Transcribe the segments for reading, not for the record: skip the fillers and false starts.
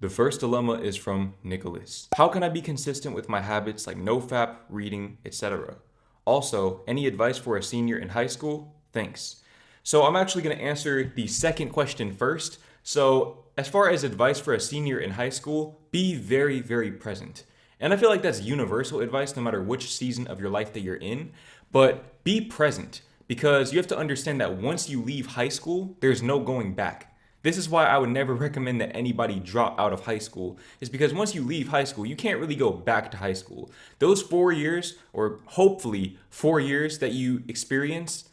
The first dilemma is from Nicholas. How can I be consistent with my habits like nofap, reading, etc.? Also, any advice for a senior in high school? Thanks. So I'm actually going to answer the second question first. So as far as advice for a senior in high school, be very, very present. And I feel like that's universal advice no matter which season of your life that you're in, but be present because you have to understand that once you leave high school, there's no going back. This is why I would never recommend that anybody drop out of high school, is because once you leave high school, you can't really go back to high school. Those 4 years, or hopefully 4 years that you experience,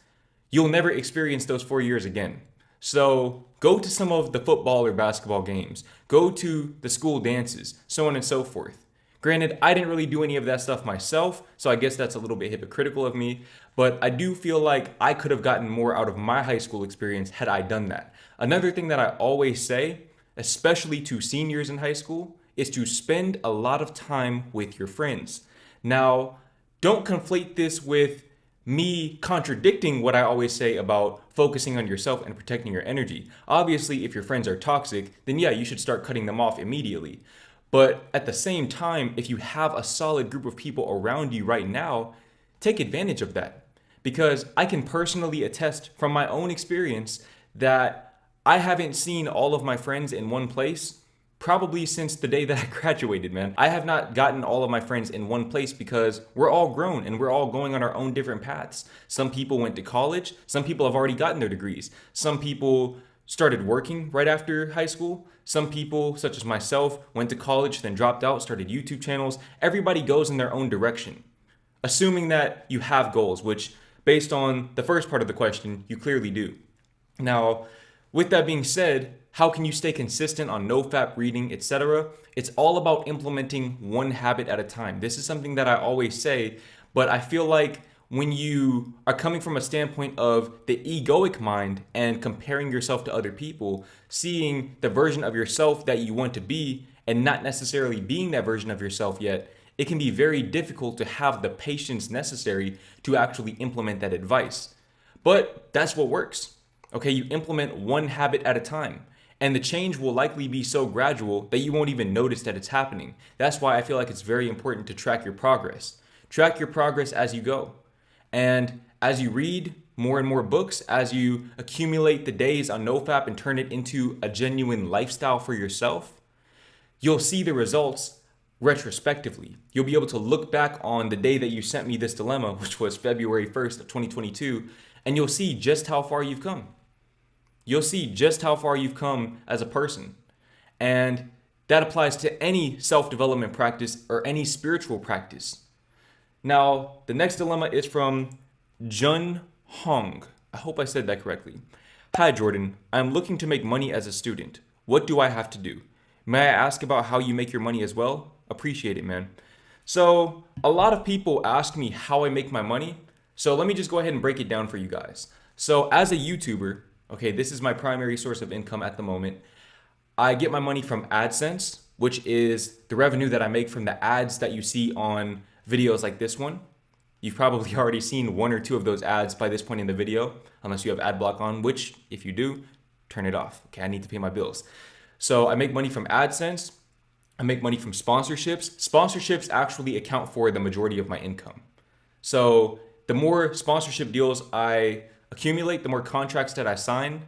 you'll never experience those 4 years again. So go to some of the football or basketball games, go to the school dances, so on and so forth. Granted, I didn't really do any of that stuff myself, so I guess that's a little bit hypocritical of me, but I do feel like I could have gotten more out of my high school experience had I done that. Another thing that I always say, especially to seniors in high school, is to spend a lot of time with your friends. Now, don't conflate this with me contradicting what I always say about focusing on yourself and protecting your energy. Obviously, if your friends are toxic, then yeah, you should start cutting them off immediately. But at the same time, if you have a solid group of people around you right now, take advantage of that. Because I can personally attest from my own experience that I haven't seen all of my friends in one place probably since the day that I graduated, man. I have not gotten all of my friends in one place because we're all grown and we're all going on our own different paths. Some people went to college, some people have already gotten their degrees, some people started working right after high school. Some people, such as myself, went to college, then dropped out, started YouTube channels. Everybody goes in their own direction. Assuming that you have goals, which based on the first part of the question, you clearly do. Now, with that being said, how can you stay consistent on nofap, reading, etc.? It's all about implementing one habit at a time. This is something that I always say, but I feel like when you are coming from a standpoint of the egoic mind and comparing yourself to other people, seeing the version of yourself that you want to be and not necessarily being that version of yourself yet, it can be very difficult to have the patience necessary to actually implement that advice. But that's what works. Okay, you implement one habit at a time. And the change will likely be so gradual that you won't even notice that it's happening. That's why I feel like it's very important to track your progress. Track your progress as you go. And as you read more and more books, as you accumulate the days on nofap and turn it into a genuine lifestyle for yourself, you'll see the results retrospectively. You'll be able to look back on the day that you sent me this dilemma, which was February 1st of 2022, and you'll see just how far you've come. You'll see just how far you've come as a person. And that applies to any self-development practice or any spiritual practice. Now, the next dilemma is from Jun Hong. I hope I said that correctly. Hi, Jordan. I'm looking to make money as a student. What do I have to do? May I ask about how you make your money as well? Appreciate it, man. So, a lot of people ask me how I make my money. So, let me just go ahead and break it down for you guys. So, as a YouTuber, okay, this is my primary source of income at the moment. I get my money from AdSense, which is the revenue that I make from the ads that you see on videos like this one. You've probably already seen one or two of those ads by this point in the video, unless you have ad block on, which if you do, turn it off. Okay, I need to pay my bills. So I make money from AdSense. I make money from sponsorships. Sponsorships actually account for the majority of my income. So the more sponsorship deals I accumulate, the more contracts that I sign,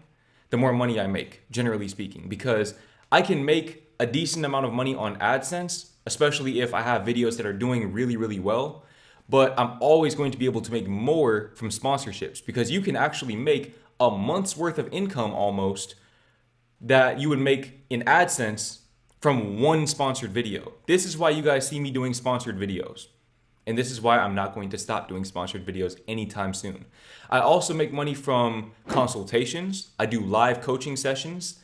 the more money I make, generally speaking, because I can make a decent amount of money on AdSense, especially if I have videos that are doing really, really well. But I'm always going to be able to make more from sponsorships because you can actually make a month's worth of income almost that you would make in AdSense from one sponsored video. This is why you guys see me doing sponsored videos. And this is why I'm not going to stop doing sponsored videos anytime soon. I also make money from consultations. I do live coaching sessions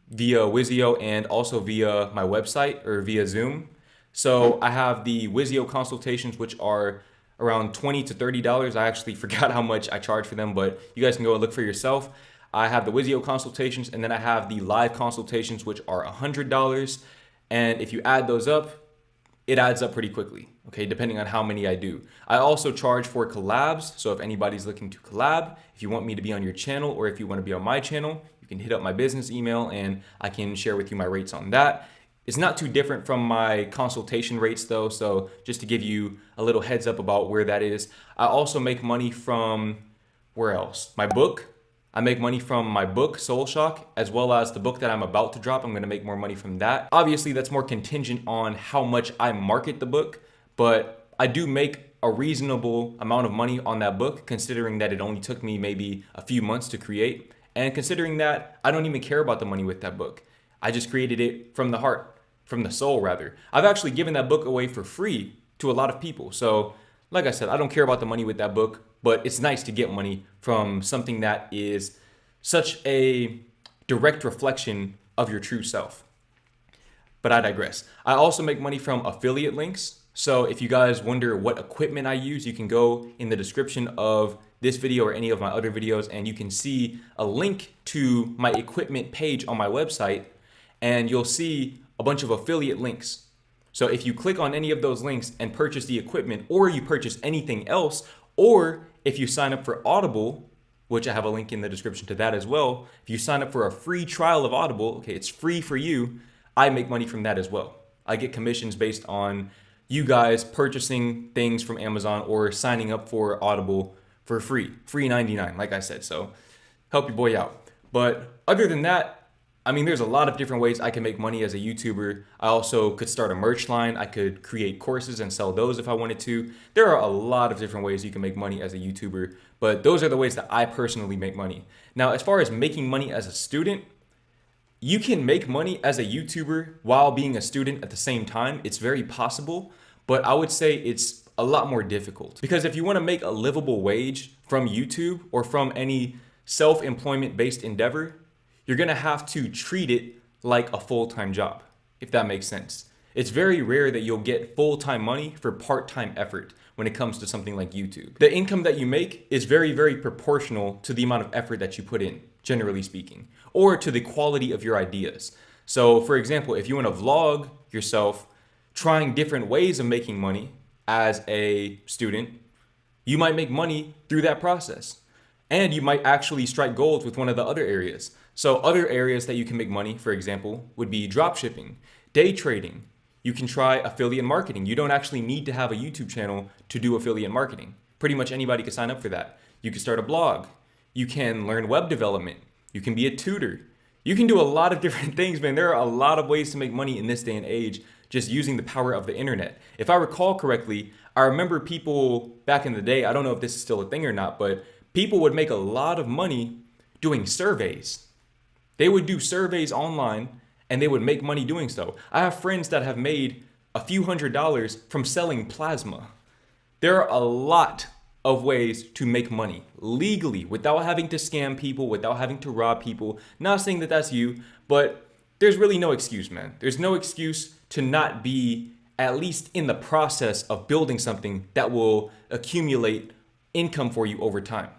via Wizio and also via my website or via Zoom. So I have the Wizio consultations, which are around $20 to $30. I actually forgot how much I charge for them, but you guys can go and look for yourself. I have the Wizio consultations, and then I have the live consultations, which are $100. And if you add those up, it adds up pretty quickly, okay, depending on how many I do. I also charge for collabs, so if anybody's looking to collab, if you want me to be on your channel or if you want to be on my channel, you can hit up my business email and I can share with you my rates on that. It's not too different from my consultation rates though, so just to give you a little heads up about where that is. I also make money from, where else? My book. I make money from my book, Soul Shock, as well as the book that I'm about to drop. I'm gonna make more money from that. Obviously, that's more contingent on how much I market the book, but I do make a reasonable amount of money on that book, considering that it only took me maybe a few months to create, and considering that I don't even care about the money with that book. I just created it from the heart, from the soul rather. I've actually given that book away for free to a lot of people. So, like I said, I don't care about the money with that book, but it's nice to get money from something that is such a direct reflection of your true self. But I digress. I also make money from affiliate links. So if you guys wonder what equipment I use, you can go in the description of this video or any of my other videos, and you can see a link to my equipment page on my website, and you'll see a bunch of affiliate links. So if you click on any of those links and purchase the equipment, or you purchase anything else, or if you sign up for Audible, which I have a link in the description to that as well, if you sign up for a free trial of Audible, okay, it's free for you, I make money from that as well. I get commissions based on you guys purchasing things from Amazon or signing up for Audible for free 99, like I said. So help your boy out. But other than that, I mean, there's a lot of different ways I can make money as a YouTuber. I also could start a merch line. I could create courses and sell those if I wanted to. There are a lot of different ways you can make money as a YouTuber, but those are the ways that I personally make money. Now, as far as making money as a student, you can make money as a YouTuber while being a student at the same time. It's very possible, but I would say it's a lot more difficult. Because if you want to make a livable wage from YouTube or from any self-employment based endeavor, you're gonna have to treat it like a full-time job, if that makes sense. It's very rare that you'll get full-time money for part-time effort when it comes to something like YouTube. The income that you make is very, very proportional to the amount of effort that you put in, generally speaking, or to the quality of your ideas. So for example, if you want to vlog yourself trying different ways of making money as a student, you might make money through that process. And you might actually strike gold with one of the other areas. So other areas that you can make money, for example, would be drop shipping, day trading. You can try affiliate marketing. You don't actually need to have a YouTube channel to do affiliate marketing. Pretty much anybody can sign up for that. You can start a blog. You can learn web development. You can be a tutor. You can do a lot of different things, man. There are a lot of ways to make money in this day and age just using the power of the internet. If I recall correctly, I remember people back in the day, I don't know if this is still a thing or not, but people would make a lot of money doing surveys. They would do surveys online and they would make money doing so. I have friends that have made a few $100s from selling plasma. There are a lot of ways to make money legally without having to scam people, without having to rob people. Not saying that that's you, but there's really no excuse, man. There's no excuse to not be at least in the process of building something that will accumulate income for you over time.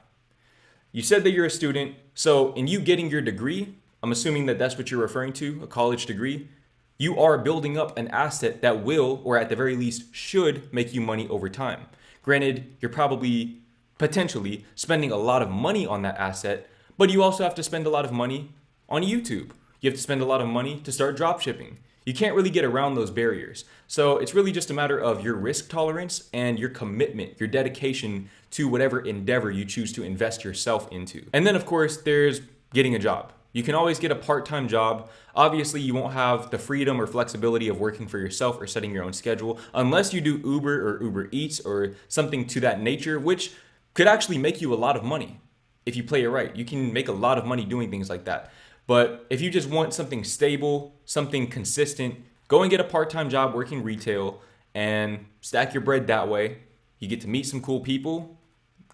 You said that you're a student, so in you getting your degree, I'm assuming that that's what you're referring to, a college degree. You are building up an asset that will, or at the very least should, make you money over time. Granted, you're probably potentially spending a lot of money on that asset, but you also have to spend a lot of money on YouTube. You have to spend a lot of money to start drop shipping. You can't really get around those barriers. So it's really just a matter of your risk tolerance and your commitment, your dedication to whatever endeavor you choose to invest yourself into. And then of course, there's getting a job. You can always get a part-time job. Obviously, you won't have the freedom or flexibility of working for yourself or setting your own schedule unless you do Uber or Uber Eats or something to that nature, which could actually make you a lot of money if you play it right. You can make a lot of money doing things like that. But if you just want something stable, something consistent, go and get a part-time job working retail and stack your bread that way. You get to meet some cool people,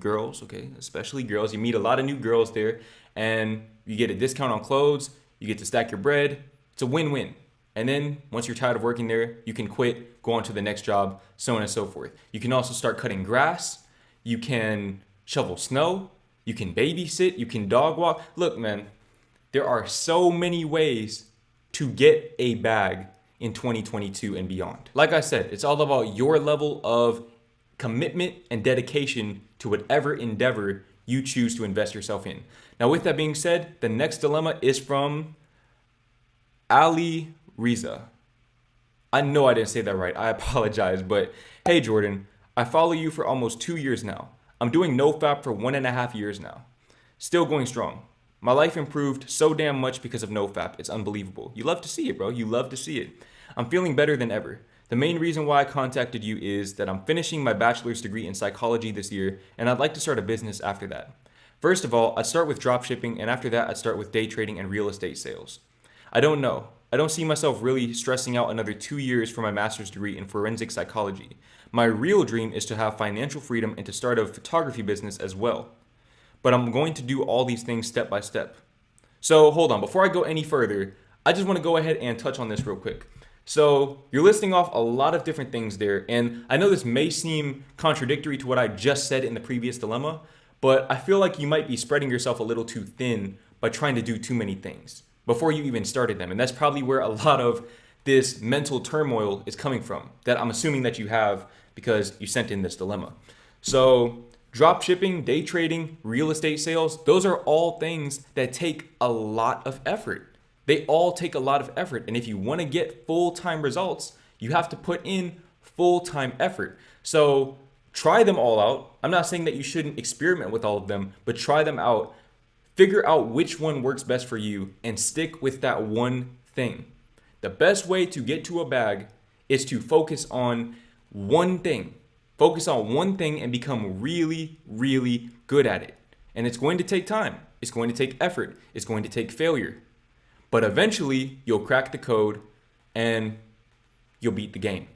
girls, okay, especially girls. You meet a lot of new girls there, and you get a discount on clothes, you get to stack your bread. It's a win-win. And then once you're tired of working there, you can quit, go on to the next job, so on and so forth. You can also start cutting grass. You can shovel snow. You can babysit. You can dog walk. Look, man, there are so many ways to get a bag in 2022 and beyond. Like I said, it's all about your level of commitment and dedication to whatever endeavor you choose to invest yourself in. Now, with that being said, the next dilemma is from Ali Riza. I know I didn't say that right. I apologize. But hey, Jordan, I follow you for almost 2 years now. I'm doing NoFap for 1.5 years now. Still going strong. My life improved so damn much because of NoFap. It's unbelievable. You love to see it, bro. You love to see it. I'm feeling better than ever. The main reason why I contacted you is that I'm finishing my bachelor's degree in psychology this year, and I'd like to start a business after that. First of all, I'd start with dropshipping, and after that, I'd start with day trading and real estate sales. I don't know. I don't see myself really stressing out another 2 years for my master's degree in forensic psychology. My real dream is to have financial freedom and to start a photography business as well. But I'm going to do all these things step by step. So hold on, before I go any further, I just want to go ahead and touch on this real quick. So you're listing off a lot of different things there, and I know this may seem contradictory to what I just said in the previous dilemma, but I feel like you might be spreading yourself a little too thin by trying to do too many things before you even started them. And that's probably where a lot of this mental turmoil is coming from, that I'm assuming that you have because you sent in this dilemma. So drop shipping, day trading, real estate sales, those are all things that take a lot of effort. They all take a lot of effort. And if you want to get full-time results, you have to put in full-time effort. So try them all out. I'm not saying that you shouldn't experiment with all of them, but try them out. Figure out which one works best for you and stick with that one thing. The best way to get to a bag is to focus on one thing. Focus on one thing and become really, really good at it. And it's going to take time. It's going to take effort. It's going to take failure. But eventually, you'll crack the code and you'll beat the game.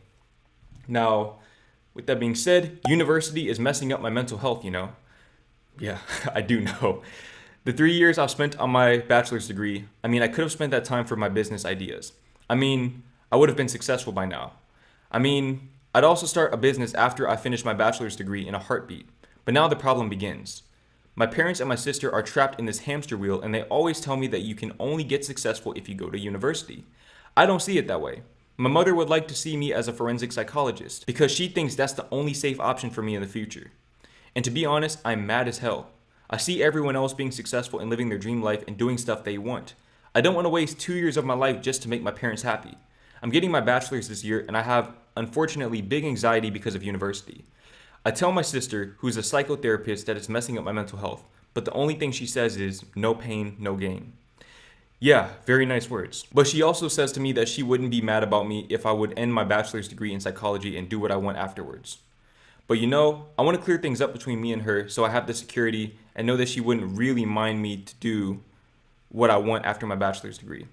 Now, with that being said, university is messing up my mental health, you know? Yeah, I do know. The 3 years I've spent on my bachelor's degree, I could have spent that time for my business ideas. I would have been successful by now. I'd also start a business after I finish my bachelor's degree in a heartbeat. But now the problem begins. My parents and my sister are trapped in this hamster wheel, and they always tell me that you can only get successful if you go to university. I don't see it that way. My mother would like to see me as a forensic psychologist because she thinks that's the only safe option for me in the future. And to be honest, I'm mad as hell. I see everyone else being successful and living their dream life and doing stuff they want. I don't want to waste 2 years of my life just to make my parents happy. I'm getting my bachelor's this year, and I have, unfortunately, big anxiety because of university. I tell my sister, who's a psychotherapist, that it's messing up my mental health, but the only thing she says is, no pain, no gain. Yeah, very nice words. But she also says to me that she wouldn't be mad about me if I would end my bachelor's degree in psychology and do what I want afterwards. But I want to clear things up between me and her so I have the security and know that she wouldn't really mind me to do what I want after my bachelor's degree.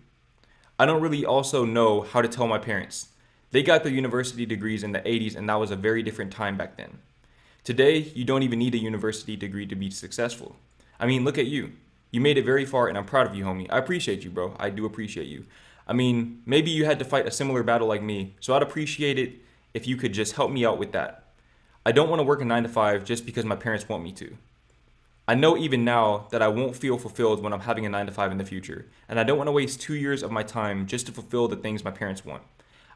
I don't really also know how to tell my parents. They got their university degrees in the 80s, and that was a very different time back then. Today, you don't even need a university degree to be successful. Look at you. You made it very far, and I'm proud of you, homie. I appreciate you, bro. I do appreciate you. Maybe you had to fight a similar battle like me, so I'd appreciate it if you could just help me out with that. I don't want to work a 9 to 5 just because my parents want me to. I know even now that I won't feel fulfilled when I'm having a 9 to 5 in the future, and I don't want to waste 2 years of my time just to fulfill the things my parents want.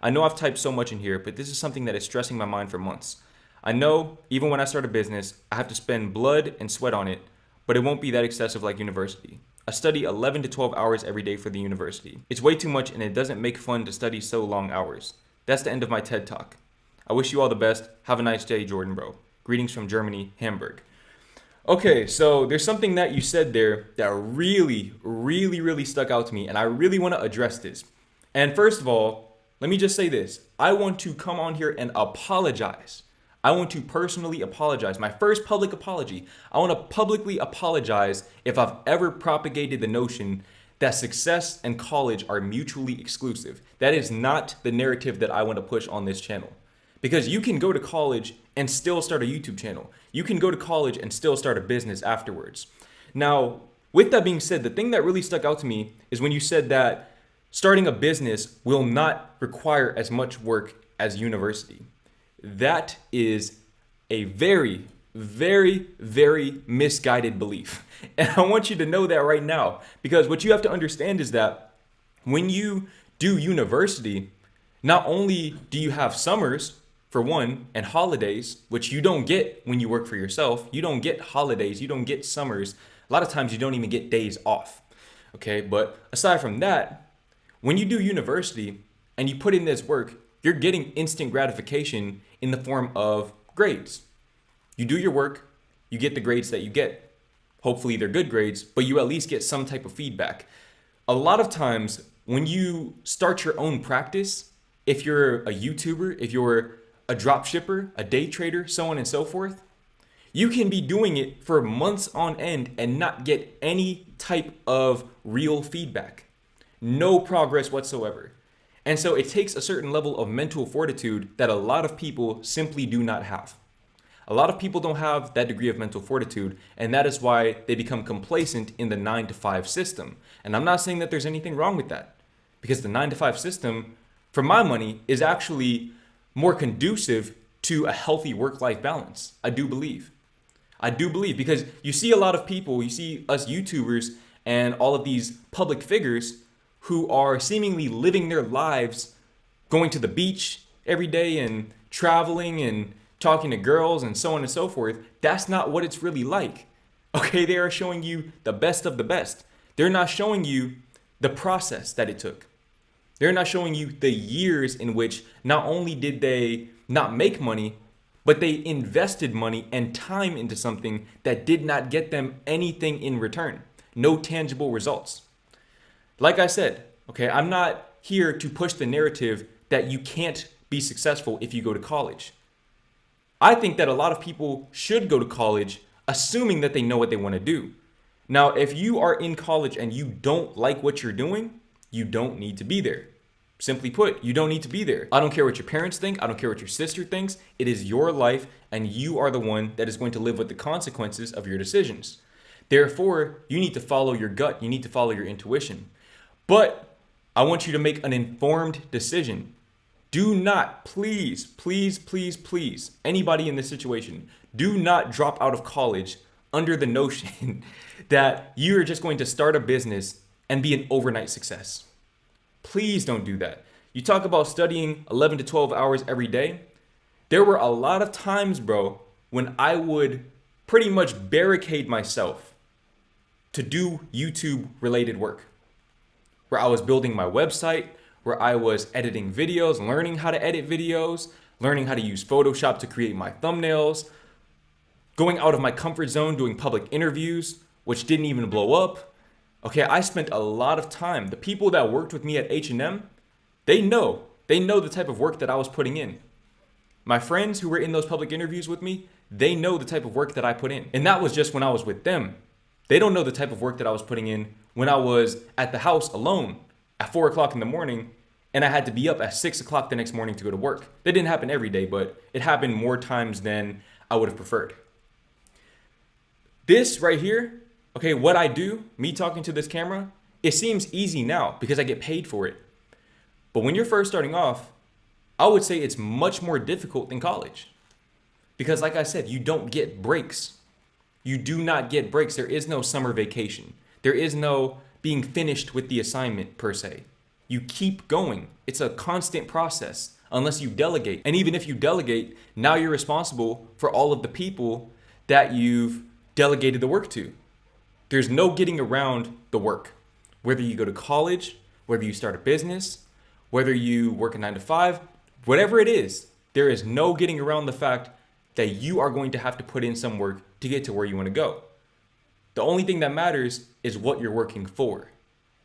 I know I've typed so much in here, but this is something that is stressing my mind for months. I know even when I start a business, I have to spend blood and sweat on it, but it won't be that excessive like university. I study 11 to 12 hours every day for the university. It's way too much, and it doesn't make fun to study so long hours. That's the end of my TED Talk. I wish you all the best. Have a nice day, Jordan, bro. Greetings from Germany, Hamburg. Okay, so there's something that you said there that really, really, really stuck out to me, and I really want to address this. And first of all, let me just say this. I want to come on here and apologize. I want to personally apologize. My first public apology. I want to publicly apologize if I've ever propagated the notion that success and college are mutually exclusive. That is not the narrative that I want to push on this channel. Because you can go to college and still start a YouTube channel. You can go to college and still start a business afterwards. Now, with that being said, the thing that really stuck out to me is when you said that starting a business will not require as much work as university. That is a very, very, very misguided belief. And I want you to know that right now, because what you have to understand is that when you do university, not only do you have summers, for one, and holidays, which you don't get when you work for yourself. You don't get holidays, you don't get summers. A lot of times you don't even get days off. Okay, but aside from that, when you do university and you put in this work, you're getting instant gratification in the form of grades. You do your work, you get the grades that you get. Hopefully they're good grades, but you at least get some type of feedback. A lot of times when you start your own practice, if you're a YouTuber, if you're a drop shipper, a day trader, so on and so forth, you can be doing it for months on end and not get any type of real feedback. No progress whatsoever. And so it takes a certain level of mental fortitude that a lot of people simply do not have. A lot of people don't have that degree of mental fortitude, and that is why they become complacent in the 9-to-5 system. And I'm not saying that there's anything wrong with that, because the 9-to-5 system, for my money, is actually more conducive to a healthy work-life balance. I do believe because you see a lot of people, you see us YouTubers and all of these public figures who are seemingly living their lives going to the beach every day and traveling and talking to girls and so on and so forth. That's not what it's really like. Okay, they are showing you the best of the best. They're not showing you the process that it took. They're not showing you the years in which not only did they not make money, but they invested money and time into something that did not get them anything in return. No tangible results. Like I said, okay, I'm not here to push the narrative that you can't be successful if you go to college. I think that a lot of people should go to college assuming that they know what they want to do. Now, if you are in college and you don't like what you're doing, you don't need to be there. Simply put, you don't need to be there. I don't care what your parents think. I don't care what your sister thinks. It is your life, and you are the one that is going to live with the consequences of your decisions. Therefore, you need to follow your gut. You need to follow your intuition. But I want you to make an informed decision. Do not, please, anybody in this situation, do not drop out of college under the notion that you're just going to start a business and be an overnight success. Please don't do that. You talk about studying 11 to 12 hours every day. There were a lot of times, bro, when I would pretty much barricade myself to do YouTube related work, where I was building my website, where I was editing videos, learning how to edit videos, learning how to use Photoshop to create my thumbnails, going out of my comfort zone, doing public interviews, which didn't even blow up. Okay, I spent a lot of time. The people that worked with me at H&M, they know the type of work that I was putting in. My friends who were in those public interviews with me, they know the type of work that I put in. And that was just when I was with them. They don't know the type of work that I was putting in when I was at the house alone at 4 o'clock in the morning, and I had to be up at 6 o'clock the next morning to go to work. That didn't happen every day, but it happened more times than I would have preferred. This right here, okay, what I do, me talking to this camera, it seems easy now because I get paid for it. But when you're first starting off, I would say it's much more difficult than college. Because like I said, you don't get breaks. You do not get breaks. There is no summer vacation. There is no being finished with the assignment per se. You keep going. It's a constant process unless you delegate. And even if you delegate, now you're responsible for all of the people that you've delegated the work to. There's no getting around the work. Whether you go to college, whether you start a business, whether you work a 9-to-5, whatever it is, there is no getting around the fact that you are going to have to put in some work to get to where you want to go. The only thing that matters is what you're working for.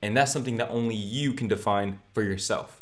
And that's something that only you can define for yourself.